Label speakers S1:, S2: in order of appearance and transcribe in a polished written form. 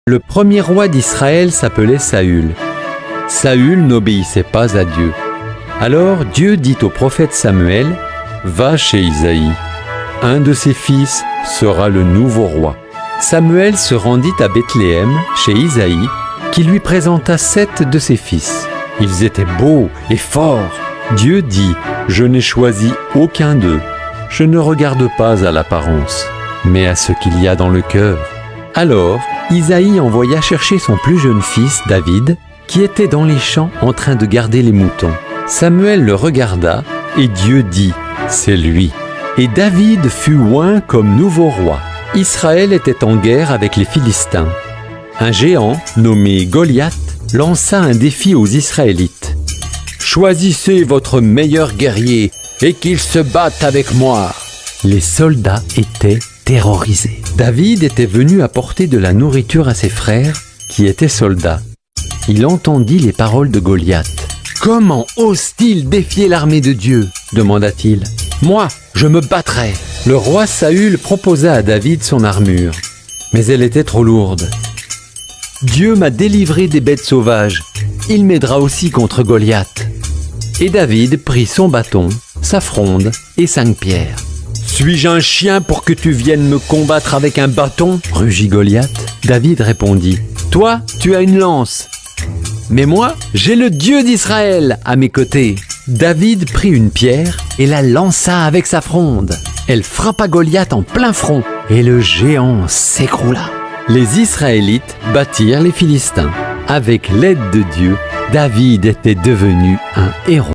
S1: Le premier roi d'Israël s'appelait Saül. Saül n'obéissait pas à Dieu. Alors Dieu dit au prophète Samuel, « Va chez Isaïe. Un de ses fils sera le nouveau roi. » Samuel se rendit à Bethléem, chez Isaïe, qui lui présenta 7 de ses fils. Ils étaient beaux et forts. Dieu dit, « Je n'ai choisi aucun d'eux. Je ne regarde pas à l'apparence, mais à ce qu'il y a dans le cœur. » Alors, Isaïe envoya chercher son plus jeune fils, David, qui était dans les champs en train de garder les moutons. Samuel le regarda, et Dieu dit, « C'est lui. » Et David fut oint comme nouveau roi. Israël était en guerre avec les Philistins. Un géant, nommé Goliath, lança un défi aux Israélites. « Choisissez votre meilleur guerrier, et qu'il se batte avec moi. » Les soldats étaient terrorisés. David était venu apporter de la nourriture à ses frères, qui étaient soldats. Il entendit les paroles de Goliath. « Comment ose-t-il défier l'armée de Dieu ?» demanda-t-il. « Moi, je me battrai. » Le roi Saül proposa à David son armure, mais elle était trop lourde. « Dieu m'a délivré des bêtes sauvages. Il m'aidera aussi contre Goliath. » Et David prit son bâton, sa fronde et 5 pierres. « Suis-je un chien pour que tu viennes me combattre avec un bâton ?» rugit Goliath. David répondit, « Toi, tu as une lance. Mais moi, j'ai le Dieu d'Israël à mes côtés. » David prit une pierre et la lança avec sa fronde. Elle frappa Goliath en plein front et le géant s'écroula. Les Israélites battirent les Philistins. Avec l'aide de Dieu, David était devenu un héros.